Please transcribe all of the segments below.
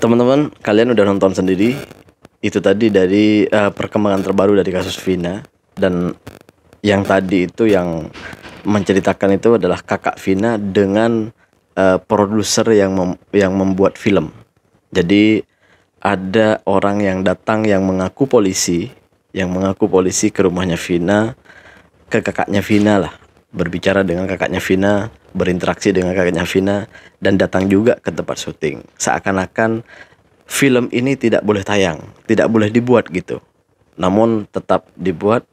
Teman-teman, kalian udah nonton sendiri. Itu tadi dari perkembangan terbaru dari kasus Vina. Dan yang tadi itu yang menceritakan itu adalah kakak Vina dengan produser yang membuat film. Jadi ada orang yang datang yang mengaku polisi ke rumahnya Vina, ke kakaknya Vina lah, berbicara dengan kakaknya Vina, berinteraksi dengan kakaknya Vina, dan datang juga ke tempat syuting. Seakan-akan film ini tidak boleh tayang, tidak boleh dibuat gitu. Namun tetap dibuat.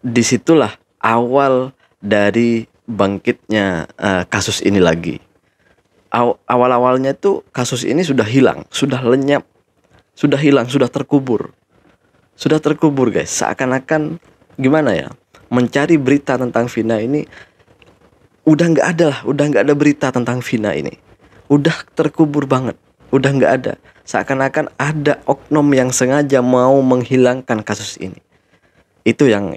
Disitulah awal dari bangkitnya kasus ini lagi. Awal-awalnya tuh kasus ini sudah hilang, sudah lenyap, sudah hilang, sudah terkubur. Sudah terkubur guys. Seakan-akan gimana ya, mencari berita tentang Vina ini udah nggak ada lah, udah nggak ada berita tentang Vina ini. Udah terkubur banget, udah nggak ada. Seakan-akan ada oknum yang sengaja mau menghilangkan kasus ini. Itu yang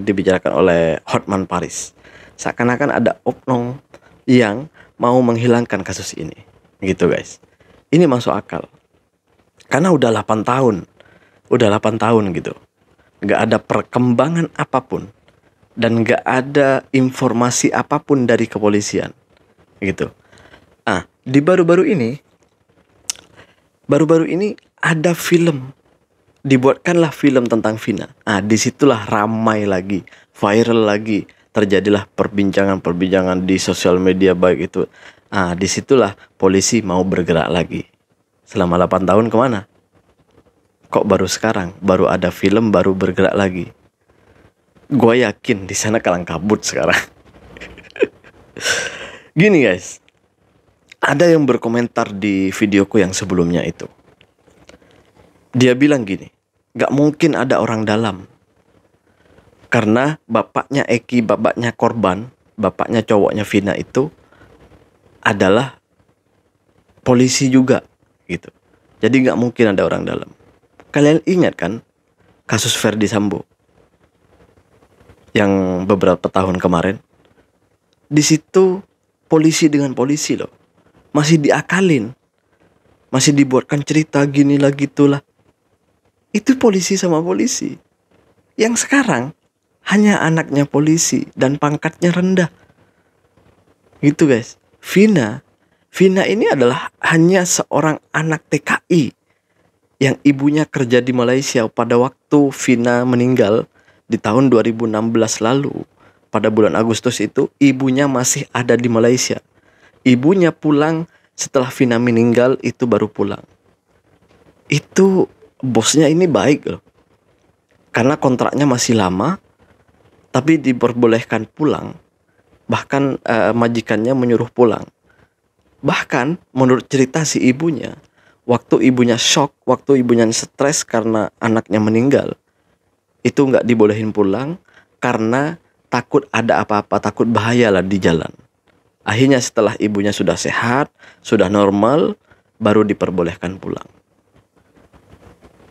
dibicarakan oleh Hotman Paris. Seakan-akan ada oknum yang mau menghilangkan kasus ini. Gitu guys. Ini masuk akal. Karena udah 8 tahun. Udah 8 tahun gitu. Nggak ada perkembangan apapun. Dan nggak ada informasi apapun dari kepolisian. Gitu. Di baru-baru ini ada film. Dibuatkanlah film tentang Vina. Disitulah ramai lagi, viral lagi, terjadilah perbincangan di sosial media baik itu. Disitulah polisi mau bergerak lagi. Selama 8 tahun kemana? Kok baru sekarang, baru ada film, baru bergerak lagi? Gue yakin di sana kalang kabut sekarang. Gini guys, ada yang berkomentar di videoku yang sebelumnya itu. Dia bilang gini, gak mungkin ada orang dalam. Karena bapaknya Eki, bapaknya korban, bapaknya cowoknya Vina itu adalah polisi juga gitu. Jadi gak mungkin ada orang dalam. Kalian ingat kan kasus Ferdy Sambo yang beberapa tahun kemarin? Di situ polisi dengan polisi loh. Masih diakalin. Masih dibuatkan cerita gini lah gitulah. Itu polisi sama polisi. Yang sekarang hanya anaknya polisi dan pangkatnya rendah. Gitu guys. Vina ini adalah hanya seorang anak TKI yang ibunya kerja di Malaysia. Pada waktu Vina meninggal di tahun 2016 lalu, pada bulan Agustus itu, ibunya masih ada di Malaysia. Ibunya pulang setelah Vina meninggal, itu baru pulang. Itu bosnya ini baik loh. Karena kontraknya masih lama, tapi diperbolehkan pulang. Bahkan majikannya menyuruh pulang. Bahkan menurut cerita si ibunya, waktu ibunya shock, waktu ibunya stres karena anaknya meninggal, itu nggak dibolehin pulang karena takut ada apa-apa, takut bahaya lah di jalan. Akhirnya setelah ibunya sudah sehat, sudah normal, baru diperbolehkan pulang.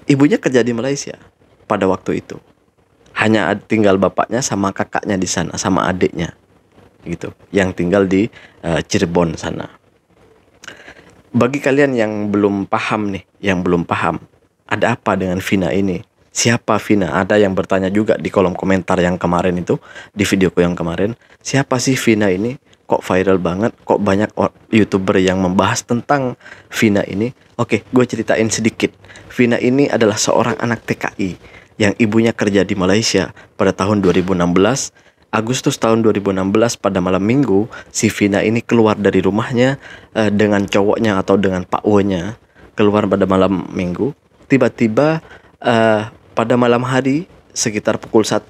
Ibunya kerja di Malaysia pada waktu itu. Hanya tinggal bapaknya sama kakaknya di sana, sama adiknya gitu, yang tinggal di Cirebon sana. Bagi kalian yang belum paham nih, ada apa dengan Vina ini? Siapa Vina? Ada yang bertanya juga di kolom komentar yang kemarin itu, di videoku yang kemarin. Siapa sih Vina ini? Kok viral banget? Kok banyak YouTuber yang membahas tentang Vina ini? Oke, gue ceritain sedikit. Vina ini adalah seorang anak TKI yang ibunya kerja di Malaysia pada tahun 2016. Agustus tahun 2016 pada malam minggu, si Vina ini keluar dari rumahnya dengan cowoknya atau dengan pakwonya. Keluar pada malam minggu. Tiba-tiba pada malam hari sekitar pukul 1,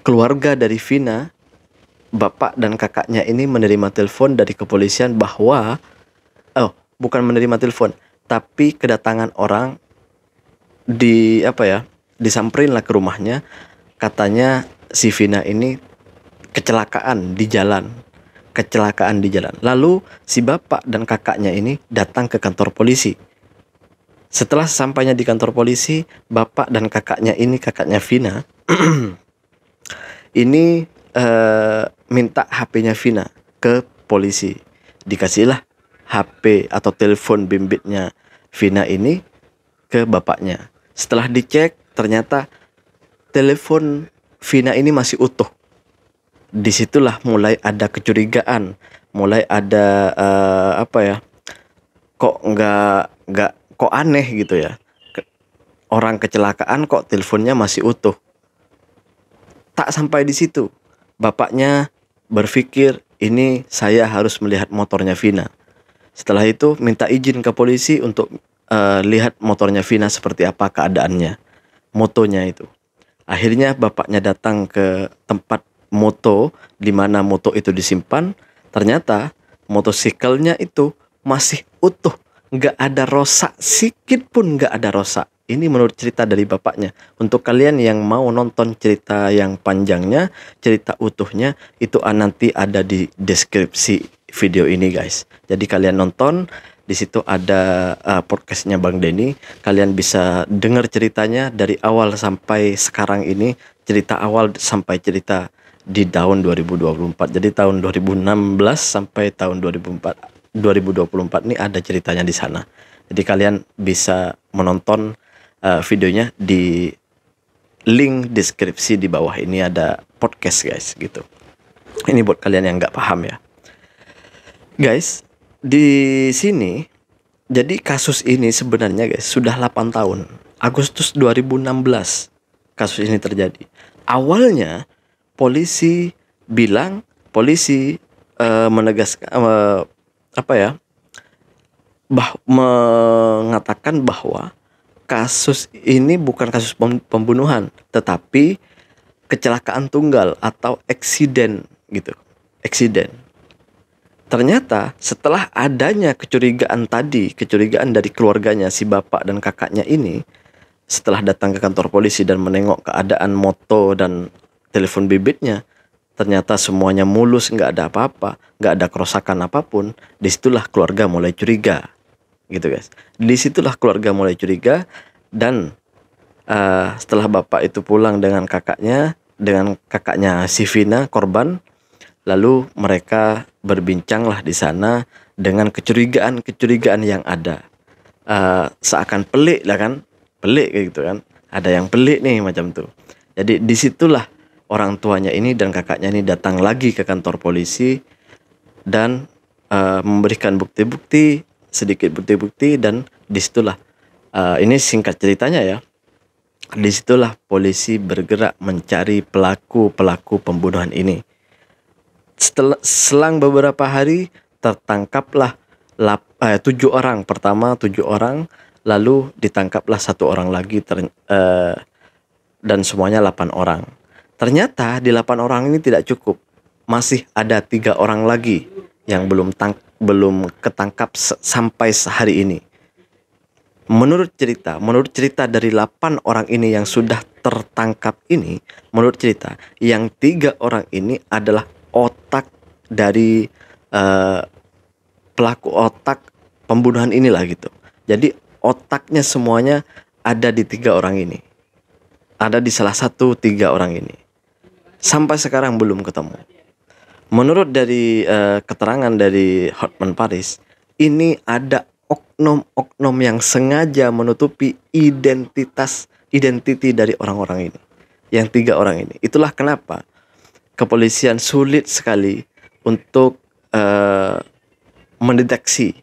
keluarga dari Vina, bapak dan kakaknya ini menerima telepon dari kepolisian bahwa bukan menerima telepon, tapi kedatangan orang disamperin lah ke rumahnya. Katanya si Vina ini kecelakaan di jalan. Lalu si bapak dan kakaknya ini datang ke kantor polisi. Setelah sampainya di kantor polisi, bapak dan kakaknya ini, kakaknya Vina ini minta HP-nya Vina ke polisi. Dikasihlah HP atau telepon bimbitnya Vina ini ke bapaknya. Setelah dicek, ternyata telepon Vina ini masih utuh. Disitulah mulai ada kecurigaan, mulai ada kok aneh gitu ya. Orang kecelakaan kok teleponnya masih utuh. Tak sampai di situ, bapaknya berpikir ini saya harus melihat motornya Vina. Setelah itu minta izin ke polisi untuk lihat motornya Vina seperti apa keadaannya, motonya itu. Akhirnya bapaknya datang ke tempat moto di mana moto itu disimpan. Ternyata motosikelnya itu masih utuh, nggak ada rosak, sedikit pun nggak ada rosak. Ini menurut cerita dari bapaknya. Untuk kalian yang mau nonton cerita yang panjangnya, cerita utuhnya, itu nanti ada di deskripsi video ini guys. Jadi kalian nonton, di situ ada podcastnya Bang Denny. Kalian bisa dengar ceritanya dari awal sampai sekarang ini, cerita awal sampai cerita di tahun 2024. Jadi tahun 2016 sampai tahun 2024 ini ada ceritanya di sana. Jadi kalian bisa menonton videonya di link deskripsi di bawah ini, ada podcast guys gitu. Ini buat kalian yang nggak paham ya. Guys, di sini jadi kasus ini sebenarnya guys sudah 8 tahun. Agustus 2016 kasus ini terjadi. Awalnya polisi menegaskan mengatakan bahwa kasus ini bukan kasus pembunuhan, tetapi kecelakaan tunggal atau eksiden gitu. Eksiden. Ternyata setelah adanya kecurigaan dari keluarganya si bapak dan kakaknya ini, setelah datang ke kantor polisi dan menengok keadaan moto dan telepon bibitnya, ternyata semuanya mulus, nggak ada apa-apa, nggak ada kerusakan apapun. Disitulah keluarga mulai curiga, gitu guys. Disitulah keluarga mulai curiga dan setelah bapak itu pulang dengan kakaknya si Vina korban, lalu mereka berbincanglah di sana dengan kecurigaan yang ada. Seakan pelik lah kan, pelik kayak gitu kan. Ada yang pelik nih macam tuh. Jadi disitulah orang tuanya ini dan kakaknya ini datang lagi ke kantor polisi dan memberikan sedikit bukti-bukti, dan disitulah ini singkat ceritanya ya. Disitulah polisi bergerak mencari pelaku pembunuhan ini. Selang beberapa hari tertangkaplah 7 orang. Pertama 7 orang, lalu ditangkaplah 1 orang lagi dan semuanya 8 orang. Ternyata di 8 orang ini tidak cukup. Masih ada 3 orang lagi yang belum ketangkap sampai hari ini. Menurut cerita dari 8 orang ini yang sudah tertangkap ini, menurut cerita yang 3 orang ini adalah otak dari pelaku otak pembunuhan inilah gitu. Jadi otaknya semuanya ada di 3 orang ini. Ada di salah satu 3 orang ini. Sampai sekarang belum ketemu. Menurut dari keterangan dari Hotman Paris, ini ada oknum yang sengaja menutupi identiti dari orang-orang ini. Yang 3 orang ini. Itulah kenapa kepolisian sulit sekali untuk mendeteksi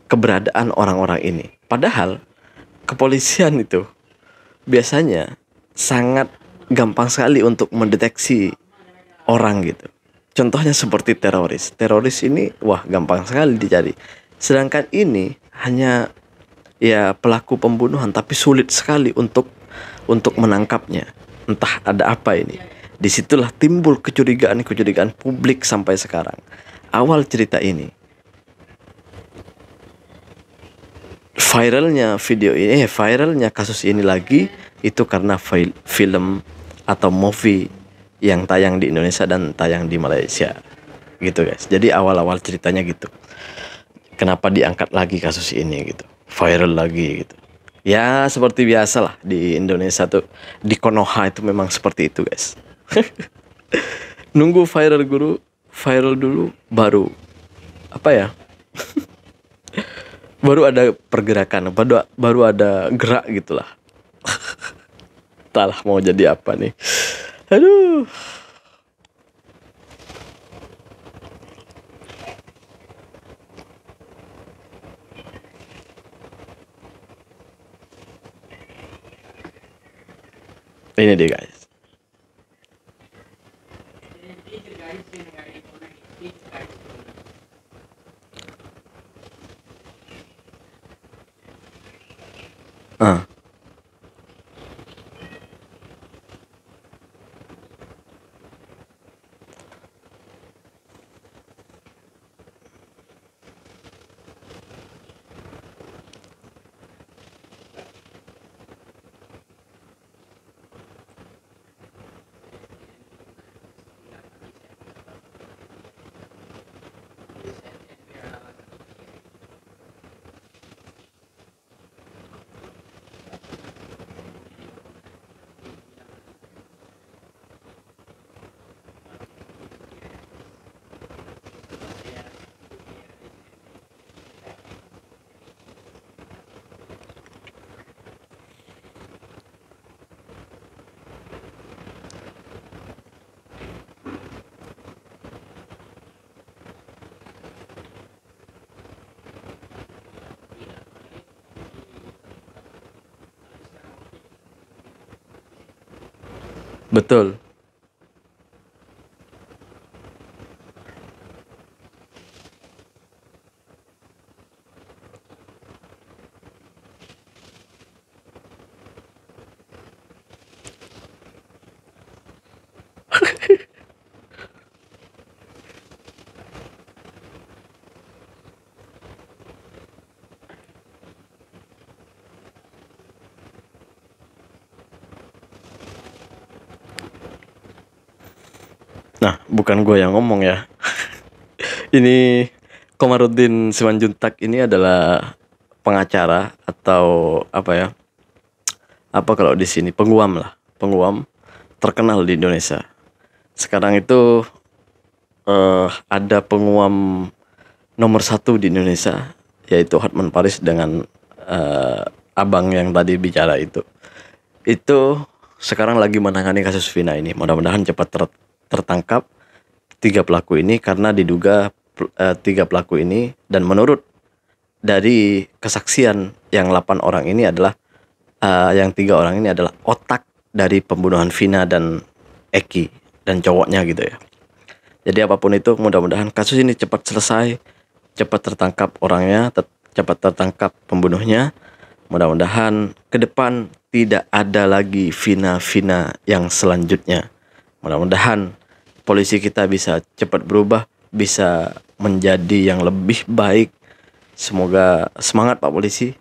keberadaan orang-orang ini. Padahal kepolisian itu biasanya sangat gampang sekali untuk mendeteksi orang gitu. Contohnya seperti teroris. Teroris ini gampang sekali dicari. Sedangkan ini hanya ya pelaku pembunuhan, tapi sulit sekali untuk menangkapnya. Entah ada apa ini. Disitulah timbul kecurigaan publik sampai sekarang. Awal cerita ini, viralnya kasus ini lagi itu karena film atau movie yang tayang di Indonesia dan tayang di Malaysia gitu guys. Jadi awal-awal ceritanya gitu. Kenapa diangkat lagi kasus ini gitu, viral lagi gitu. Ya seperti biasa lah di Indonesia tuh, di Konoha itu memang seperti itu guys. Nunggu viral dulu baru baru ada pergerakan, baru ada gerak gitulah. Entahlah mau jadi apa nih. Aduh. Ini dia guys. Ah, betul. Nah, bukan gue yang ngomong ya. Ini Komarudin Simanjuntak ini adalah pengacara atau apa ya? Apa kalau di sini penguam lah, penguam terkenal di Indonesia. Sekarang itu ada penguam nomor satu di Indonesia, yaitu Hotman Paris dengan eh, abang yang tadi bicara itu. Itu sekarang lagi menangani kasus Vina ini. Mudah-mudahan cepat tertangkap tiga pelaku ini karena diduga tiga pelaku ini, dan menurut dari kesaksian yang 8 orang ini adalah yang 3 orang ini adalah otak dari pembunuhan Vina dan Eki dan cowoknya gitu ya. Jadi apapun itu, mudah-mudahan kasus ini cepat selesai, cepat tertangkap orangnya, cepat tertangkap pembunuhnya. Mudah-mudahan ke depan tidak ada lagi Vina-Vina yang selanjutnya. Mudah-mudahan polisi kita bisa cepat berubah, bisa menjadi yang lebih baik. Semoga semangat Pak Polisi,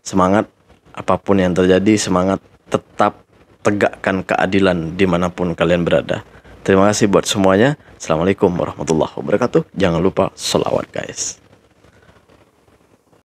semangat apapun yang terjadi, semangat tetap tegakkan keadilan dimanapun kalian berada. Terima kasih buat semuanya. Assalamualaikum warahmatullahi wabarakatuh. Jangan lupa sholawat guys.